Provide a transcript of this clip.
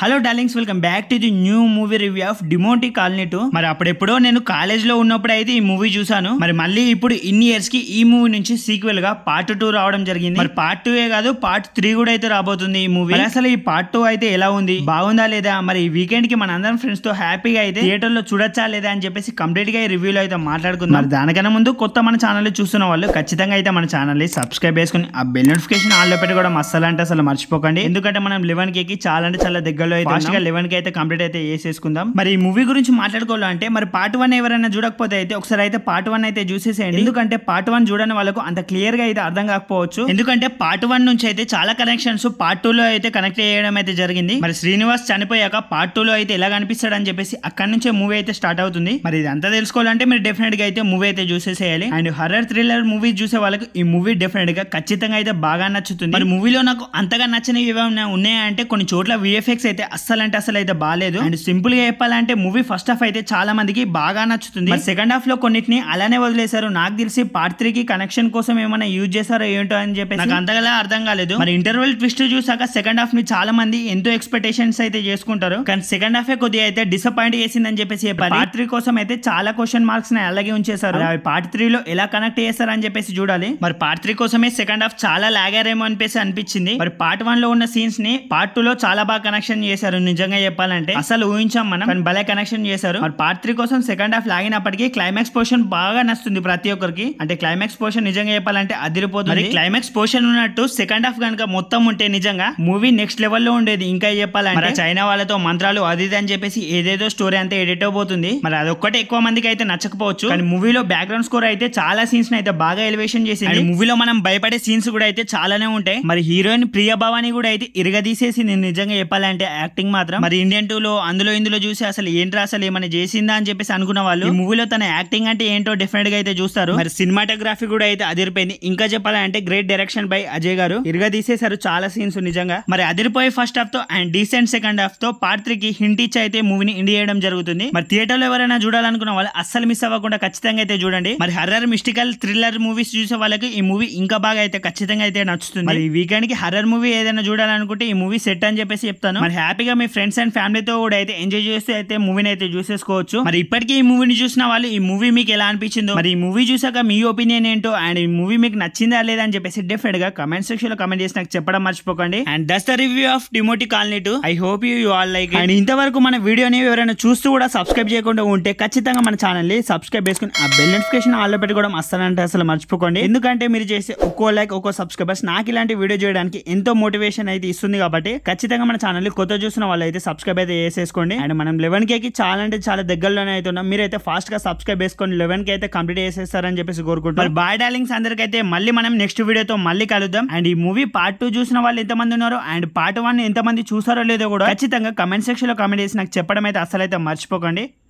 Hello darlings, welcome back to the new movie review of Demonte Colony 2. మరి అప్పుడెప్పుడో నేను college లో ఉన్నప్పుడు అయితే ఈ మూవీ చూసాను. మరి మళ్ళీ ఇప్పుడు ఇన్ని ఇయర్స్ కి ఈ మూవీ నుంచి సీక్వెల్ గా పార్ట్ 2 రావడం జరిగింది. మరి పార్ట్ 2 కాదు, పార్ట్ 3 కూడా అయితే రాబోతుంది ఈ మూవీ. అసలు ఈ పార్ట్ 2 అయితే ఎలా ఉంది, బాగుందా లేదా, మరి ఈ వీకెండ్ కి మన అందరం ఫ్రెండ్స్ తో హ్యాపీగా అయితే థియేటర్ లో చూడొచ్చా లేదా అని చెప్పేసి కంప్లీట్ గా ఈ రివ్యూలో అయితే మాట్లాడుకుందాం. మరి దానికన్నా ముందు కొత్త మన ఛానల్ చూస్తున్న వాళ్ళు ఖచ్చితంగా అయితే మన ఛానల్ ని సబ్స్క్రైబ్ చేసుకుని ఆ బెల్ నోటిఫికేషన్ ఆన్ లో పెట్టుకోవడం అసలు మర్చిపోకండి. ఎందుకంటే మనం 11 కి చాలా అంటే చాలా దగ్గరలో అయితే 11 కి అయితే కంప్లీట్ అయితే చేసేసుకుందాం. మరి ఈ మూవీ గురించి మాట్లాడుకోవాలంటే మరి పార్ట్ 1 ఎవరైనా చూడకపోతే అయితే ఒకసారి అయితే పార్ట్ 1 అయితే చూసేసేయండి. ఎందుకంటే పార్ట్ 1 చూడని వాళ్ళకు అంత క్లియర్ గా అయితే అర్థం కాకపోవచ్చు. ఎందుకంటే పార్ట్ 1 నుంచి అయితే చాలా కనెక్షన్స్ పార్ట్ 2 లో అయితే కనెక్ట్ చేయడం అయితే జరిగింది. మరి శ్రీనివాస్ చనిపోయాక పార్ట్ 2 లో అయితే ఎలా కనిపిస్తాడు అని చెప్పేసి అక్కడి నుంచే మూవీ అయితే స్టార్ట్ అవుతుంది. మరి ఇదంతా తెలుసుకోవాలంటే మీరు డెఫినెట్ గా అయితే మూవీ అయితే చూసేసేయాలి. అండ్ హర్రర్ థ్రిల్లర్ మూవీ చూసే వాళ్ళకి ఈ మూవీ డెఫినెట్ గా ఖచ్చితంగా అయితే బాగా నచ్చుతుంది. మరి మూవీలో నాకు అంతగా నచ్చినవి ఏమైనా ఉన్నాయంటే కొన్ని చోట్ల విఎఫ్ఎక్స్ అయితే అస్సలు అయితే బాగాలేదు. అండ్ సింపుల్ గా చెప్పాలంటే మూవీ ఫస్ట్ హాఫ్ అయితే చాలా మందికి బాగా నచ్చుతుంది. మరి సెకండ్ హాఫ్ లో కొన్నిటిని అలానే వదిలేశారు. నాకు తెలిసి పార్ట్ 3 కి కనెక్షన్ కోసం ఏమైనా యూజ్ చేశారో ఏంటో అని చెప్పి నాకు అంతగా అర్థం కాలేదు. మరి ఇంటర్వెల్ ట్విస్ట్ చూసాక సెకండ్ హాఫ్ ని చాలా మంది ఎంతో ఎక్స్పెక్టేషన్స్ అయితే చేసుకుంటారు. కానీ సెకండ్ హాఫ్ కొద్దిగా అయితే డిసప్పాయింట్ చేసిందని చెప్పేసి పార్ట్ 3 కోసం అయితే చాలా క్వశ్చన్ మార్క్స్ ని అలాగే ఉంచేశారు. పార్ట్ 3 లో ఎలా కనెక్ట్ చేస్తారు అని చెప్పేసి చూడాలి. మరి పార్ట్ 3 కోసమే సెకండ్ హాఫ్ చాలా లాగారేమో అనిపించింది. మరి పార్ట్ 1 లో ఉన్న సీన్స్ ని పార్ట్ 2 లో చాలా బాగా కనెక్షన్ చేశారు. నిజంగా చెప్పాలంటే అసలు ఊహించాం మనం, కానీ భలే కనెక్షన్ చేశారు. మరి పార్ట్ 3 కోసం సెకండ్ హాఫ్ లాగినప్పటికీ క్లైమాక్స్ పోర్షన్ బాగా నచ్చుతుంది ప్రతి ఒక్కరికి. అంటే క్లైమాక్స్ పోర్షన్ నిజంగా చెప్పాలంటే అదిరిపోతుంది. క్లైమాక్స్ పోర్షన్ ఉన్నట్టు సెకండ్ హాఫ్ కనుక మొత్తం ఉంటే నిజంగా మూవీ నెక్స్ట్ లెవెల్ లో ఉండేది. ఇంకా చెప్పాలంటే చైనా వాళ్ళతో మంత్రాలు అది అని చెప్పేసి ఏదేదో స్టోరీ అంతా ఎడిట్ అవబోతుంది. మరి అదొక్కటే ఎక్కువ మందికి అయితే నచ్చకపోవచ్చు. కానీ మూవీలో బ్యాక్గ్రౌండ్ స్కోర్ అయితే చాలా సీన్స్ అయితే బాగా ఎలివేషన్ చేసింది. మూవీలో మనం భయపడే సీన్స్ కూడా అయితే చాలానే ఉంటాయి. మరి హీరోయిన్ ప్రియా భవాని కూడా అయితే ఇరగదీసేసింది నిజంగా చెప్పాలంటే యాక్టింగ్ మాత్రం. మరి ఇండియన్ 2 లో ఇందులో చూసి అసలు ఏంట్రా అసలు ఏమైనా చేసిందా అని చెప్పేసి అనుకున్న వాళ్ళు ఈ మూవీలో తన యాక్టింగ్ అంటే ఏంటో డెఫినెట్ గా అయితే చూస్తారు. మరి సినిమాటోగ్రఫీ కూడా అయితే అదిరిపోయింది. ఇంకా చెప్పాలంటే గ్రేట్ డైరెక్షన్ బై అజయ్ గారు, ఇరగదీసేశారు చాలా సీన్స్ నిజంగా. మరి అదిరిపోయే ఫస్ట్ హాఫ్ తో అండ్ డీసెంట్ సెకండ్ హాఫ్ తో పార్ట్ 3 కి హింట్ ఇచ్చి అయితే మూవీని ఎండ్ చేయడం జరుగుతుంది. మరి థియేటర్ లో ఎవరైనా చూడాలనుకున్న వాళ్ళు అస్సలు మిస్ అవ్వకుండా ఖచ్చితంగా అయితే చూడండి. మరి హర్రర్ మిస్టికల్ థ్రిల్లర్ మూవీస్ చూసే వాళ్ళకి ఈ మూవీ ఇంకా బాగా అయితే ఖచ్చితంగా అయితే నచ్చుతుంది. మరి ఈ వీకెండ్ కి హర్రర్ మూవీ ఏదైనా చూడాలనుకుంటే ఈ మూవీ సెట్ అని చెప్పేసి చెప్తాను. మరి హ్యాపీగా మీ ఫ్రెండ్స్ అండ్ ఫ్యామిలీతో కూడా అయితే ఎంజాయ్ చేస్తూ అయితే మూవీని అయితే చూసేసుకోవచ్చు. మరి ఇప్పటికీ ఈ మూవీని చూసిన వాళ్ళు ఈ మూవీ మీకు ఎలా అనిపించిందో, మరి ఈ మూవీ చూసాక మీ ఒపీనియన్ ఏంటో అండ్ ఈ మూవీ మీకు నచ్చిందా లేదా అని చెప్పేసి డెఫినెట్ గా కమెంట్ సెక్షన్ లో కమెంట్ చేసి నాకు చెప్పడం మర్చిపోకండి. And that's the review of Demonte Colony 2. I hope you all like. And ఇంతవరకు మన వీడియోని ఎవరైనా చూస్తూ కూడా సబ్స్క్రైబ్ చేయకుండా ఉంటే ఖచ్చితంగా మన ఛానల్ ని సబ్స్క్రైబ్ చేసుకుని ఆ బెల్ నోటిఫికేషన్ ఆన్ లో పెట్టుకోవడం అసలు మర్చిపోకండి. ఎందుకంటే మీరు చేసే ఒక్కో లైక్ ఒక్కో సబ్స్క్రైబర్స్ నాకు ఇలాంటి వీడియో చేయడానికి ఎంతో మోటివేషన్ అయితే ఇస్తుంది. కాబట్టి ఖచ్చితంగా మన ఛానల్ ని కొత్త చూసిన వాళ్ళు అయితే సబ్స్క్రైబ్ అయితే చేసేసుకోండి. అండ్ మనం 11K కి చాలా అంటే చాలా దగ్గరలోనే అయితే ఉన్నాం. మీరైతే ఫాస్ట్ గా సబ్స్క్రైబ్ చేసుకొని 11K అయితే కంప్లీట్ చేసేస్తారని చెప్పేసి కోరుకుంటున్నాం. బాయ్ డార్లింగ్స్ అందరికైతే మళ్ళీ మనం నెక్స్ట్ వీడియోతో మళ్ళీ కలుద్దాం. అండ్ ఈ మూవీ పార్ట్ 2 చూసిన వాళ్ళు ఎంతమంది ఉన్నారో అండ్ పార్ట్ 1 ఎంతమంది చూసారో లేదో కూడా ఖచ్చితంగా కమెంట్ సెక్షన్ లో కమెంట్ చేసి నాకు చెప్పడం అయితే అసలు మర్చిపోకండి.